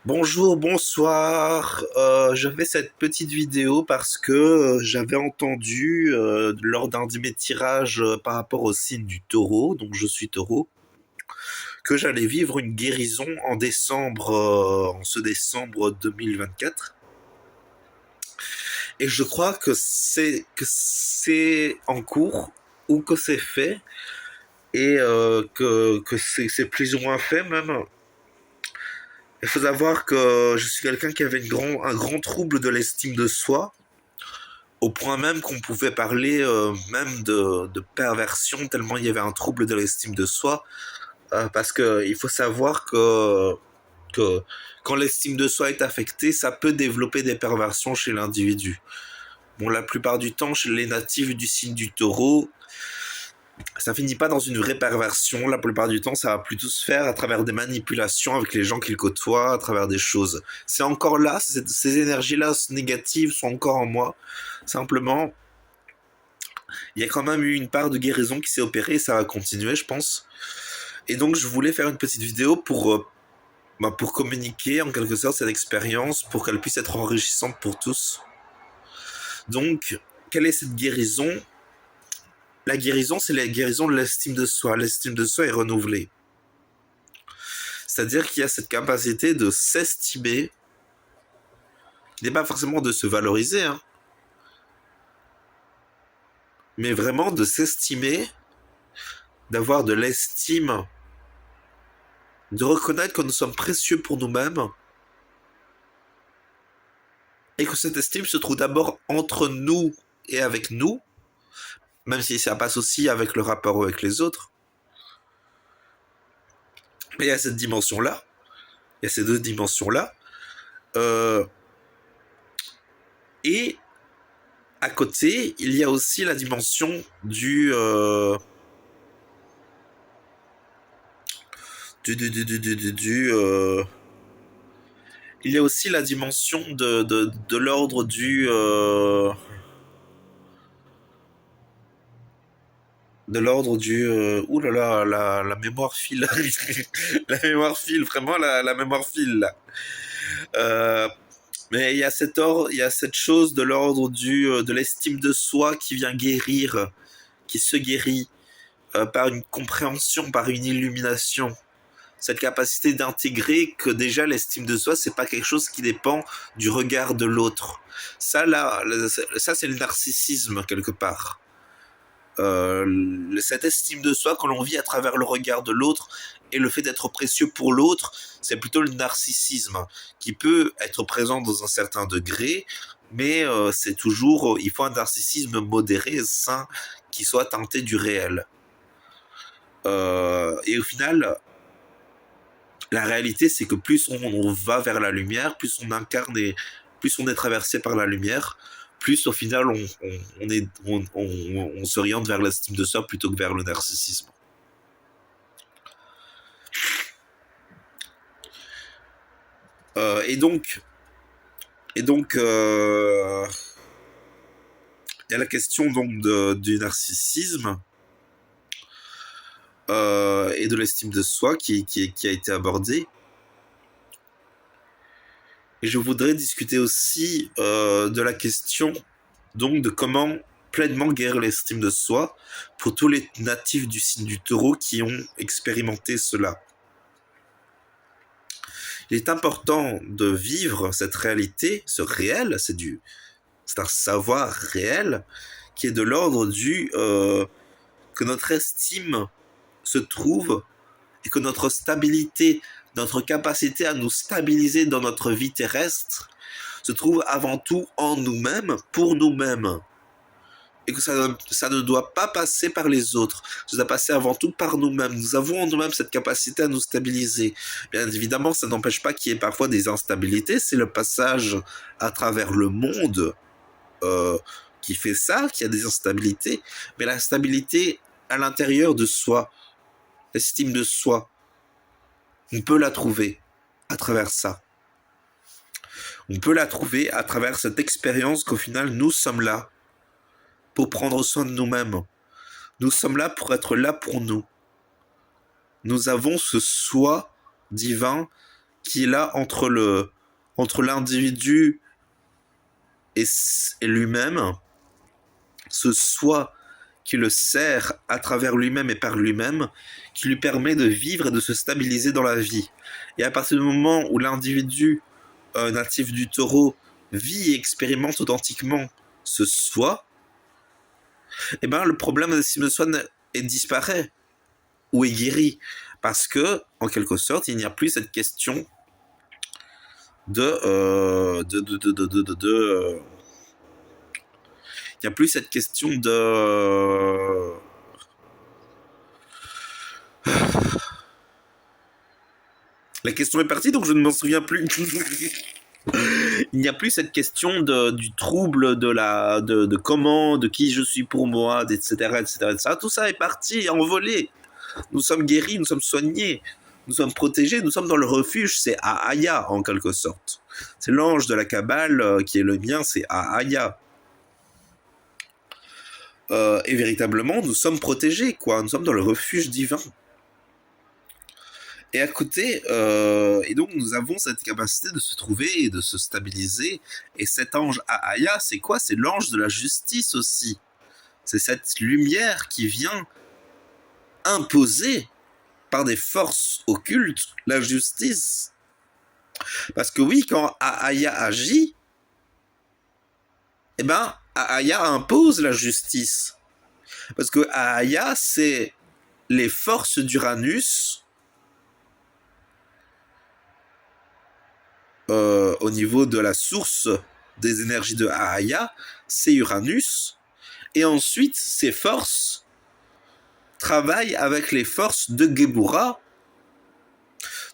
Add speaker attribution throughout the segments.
Speaker 1: Bonjour, bonsoir. Je fais cette petite vidéo parce que j'avais entendu lors d'un de mes tirages par rapport au signe du taureau, donc je suis taureau, que j'allais vivre une guérison en décembre, en ce décembre 2024. Et je crois que c'est en cours ou que c'est fait et que c'est plus ou moins fait même. Il faut savoir que je suis quelqu'un qui avait un grand trouble de l'estime de soi, au point même qu'on pouvait parler même de perversion, tellement il y avait un trouble de l'estime de soi. Parce que il faut savoir que quand l'estime de soi est affectée, ça peut développer des perversions chez l'individu. Bon, la plupart du temps, chez les natifs du signe du taureau, ça finit pas dans une vraie perversion. La plupart du temps, ça va plutôt se faire à travers des manipulations avec les gens qu'ils côtoient, à travers des choses. C'est encore là, ces énergies-là négatives sont encore en moi. Simplement, il y a quand même eu une part de guérison qui s'est opérée et ça va continuer, je pense. Et donc, je voulais faire une petite vidéo pour communiquer en quelque sorte cette expérience, pour qu'elle puisse être enrichissante pour tous. Donc, quelle est cette guérison? La guérison, c'est la guérison de l'estime de soi. L'estime de soi est renouvelée. C'est-à-dire qu'il y a cette capacité de s'estimer, qui n'est pas forcément de se valoriser, hein, mais vraiment de s'estimer, d'avoir de l'estime, de reconnaître que nous sommes précieux pour nous-mêmes, et que cette estime se trouve d'abord entre nous et avec nous, même si ça passe aussi avec le rapport avec les autres. Mais il y a cette dimension-là, il y a ces deux dimensions-là, euh, et à côté, il y a aussi la dimension du il y a aussi la dimension de l'ordre ouh là là, la mémoire file. La mémoire file, vraiment la mémoire file là. Euh, mais il y a cette chose de l'ordre de l'estime de soi qui vient guérir, qui se guérit par une compréhension, par une illumination. Cette capacité d'intégrer que déjà l'estime de soi, c'est pas quelque chose qui dépend du regard de l'autre. Ça, là, ça c'est le narcissisme quelque part. Cette estime de soi que l'on vit à travers le regard de l'autre et le fait d'être précieux pour l'autre, c'est plutôt le narcissisme qui peut être présent dans un certain degré, mais c'est toujours, il faut un narcissisme modéré, sain, qui soit teinté du réel. Et au final, la réalité, c'est que plus on va vers la lumière, plus on incarne et plus on est traversé par la lumière, plus au final on s'oriente vers l'estime de soi plutôt que vers le narcissisme. Euh, et donc, et donc, il y a la question donc du narcissisme et de l'estime de soi qui a été abordée. Et je voudrais discuter aussi de la question donc de comment pleinement guérir l'estime de soi pour tous les natifs du signe du taureau qui ont expérimenté cela. Il est important de vivre cette réalité, ce réel, c'est un savoir réel qui est de l'ordre que notre estime se trouve et que notre stabilité, notre capacité à nous stabiliser dans notre vie terrestre se trouve avant tout en nous-mêmes, pour nous-mêmes. Et que ça ne doit pas passer par les autres. Ça doit passer avant tout par nous-mêmes. Nous avons en nous-mêmes cette capacité à nous stabiliser. Bien évidemment, ça n'empêche pas qu'il y ait parfois des instabilités. C'est le passage à travers le monde euh, qui fait ça, qu'il y a des instabilités. Mais la stabilité à l'intérieur de soi, l'estime de soi, on peut la trouver à travers ça. On peut la trouver à travers cette expérience qu'au final, nous sommes là pour prendre soin de nous-mêmes. Nous sommes là pour être là pour nous. Nous avons ce soi divin qui est là entre l'individu et lui-même, ce soi qui le sert à travers lui-même et par lui-même, qui lui permet de vivre et de se stabiliser dans la vie. Et à partir du moment où l'individu natif du taureau vit et expérimente authentiquement ce soi, eh ben, le problème de l'estime de soi disparaît ou est guéri. Parce que, en quelque sorte, il n'y a plus cette question il n'y a plus cette question de... La question est partie, donc je ne m'en souviens plus. Il n'y a plus cette question du trouble, de comment, de qui je suis pour moi, etc., etc., etc. Tout ça est parti, envolé. Nous sommes guéris, nous sommes soignés, nous sommes protégés, nous sommes dans le refuge. C'est Ahaya, en quelque sorte. C'est l'ange de la Kabbale qui est le mien, c'est Ahaya. Et véritablement, nous sommes protégés, quoi. Nous sommes dans le refuge divin. Et à côté, et donc nous avons cette capacité de se trouver et de se stabiliser. Et cet ange Ahaya, c'est quoi? C'est l'ange de la justice aussi. C'est cette lumière qui vient imposer par des forces occultes la justice. Parce que oui, quand Ahaya agit, eh ben, Ahaya impose la justice. Parce que Ahaya, c'est les forces d'Uranus au niveau de la source des énergies de Ahaya, c'est Uranus. Et ensuite, ces forces travaillent avec les forces de Gebura.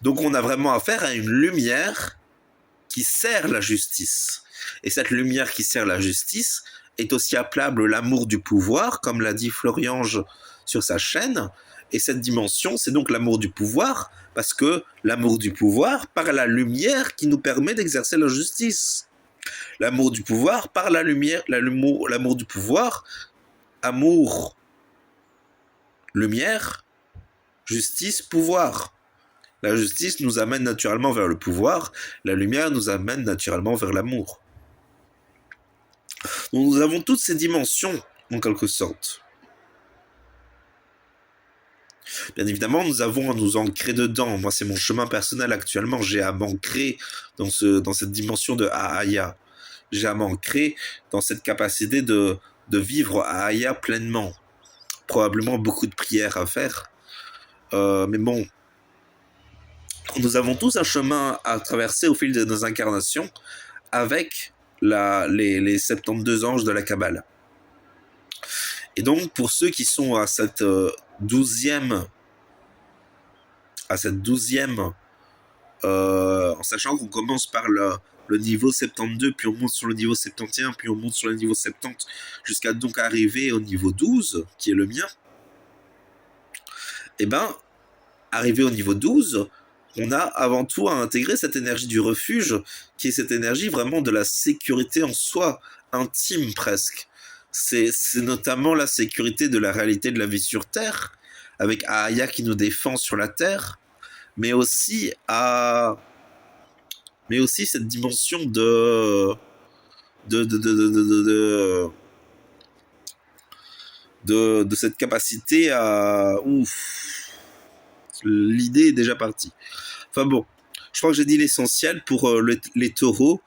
Speaker 1: Donc on a vraiment affaire à une lumière qui sert la justice. Et cette lumière qui sert la justice est aussi appelable l'amour du pouvoir, comme l'a dit Floriange sur sa chaîne. Et cette dimension, c'est donc l'amour du pouvoir, parce que l'amour du pouvoir par la lumière qui nous permet d'exercer la justice. L'amour du pouvoir par la lumière, l'amour du pouvoir, amour, lumière, justice, pouvoir. La justice nous amène naturellement vers le pouvoir, la lumière nous amène naturellement vers l'amour. Donc nous avons toutes ces dimensions, en quelque sorte. Bien évidemment, nous avons à nous ancrer dedans. Moi, c'est mon chemin personnel actuellement. J'ai à m'ancrer dans cette dimension de Ahaya. J'ai à m'ancrer dans cette capacité de vivre Ahaya pleinement. Probablement beaucoup de prières à faire. Mais bon, nous avons tous un chemin à traverser au fil de nos incarnations avec les 72 anges de la Kabbale. Et donc, pour ceux qui sont à cette 12e, en sachant qu'on commence par le niveau 72, puis on monte sur le niveau 71, puis on monte sur le niveau 70, jusqu'à donc arriver au niveau 12, qui est le mien, et ben, arrivé au niveau 12, on a avant tout à intégrer cette énergie du refuge, qui est cette énergie vraiment de la sécurité en soi, intime presque. C'est notamment la sécurité de la réalité de la vie sur Terre, avec Ahaya qui nous défend sur la Terre, mais aussi cette dimension de cette capacité à... Ouf, l'idée est déjà partie. Enfin bon, je crois que j'ai dit l'essentiel pour les taureaux.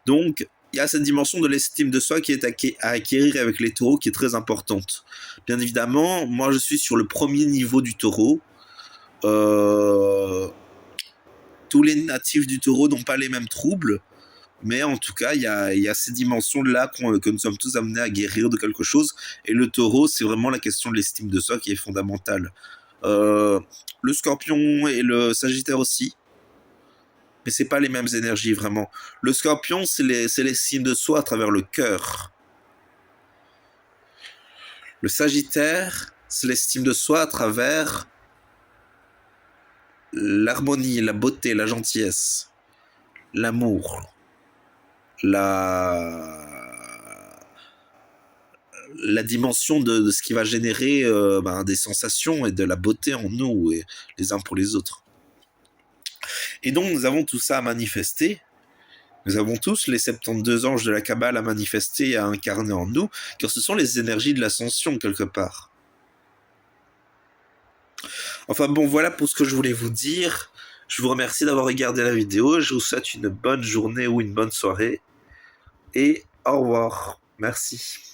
Speaker 1: Donc, il y a cette dimension de l'estime de soi qui est à acquérir avec les taureaux qui est très importante. Bien évidemment, moi je suis sur le premier niveau du taureau. Tous les natifs du taureau n'ont pas les mêmes troubles, mais en tout cas, il y a ces dimensions-là que nous sommes tous amenés à guérir de quelque chose. Et le taureau, c'est vraiment la question de l'estime de soi qui est fondamentale. Le scorpion et le sagittaire aussi, mais c'est pas les mêmes énergies vraiment. Le scorpion, c'est l'estime de soi à travers le cœur. Le sagittaire, c'est l'estime de soi à travers l'harmonie, la beauté, la gentillesse, l'amour, la dimension de ce qui va générer des sensations et de la beauté en nous et les uns pour les autres. Et donc nous avons tout ça à manifester. Nous avons tous les 72 anges de la Kabbale à manifester et à incarner en nous, car ce sont les énergies de l'ascension quelque part. Enfin bon, voilà pour ce que je voulais vous dire. Je vous remercie d'avoir regardé la vidéo. Je vous souhaite une bonne journée ou une bonne soirée. Et au revoir. Merci.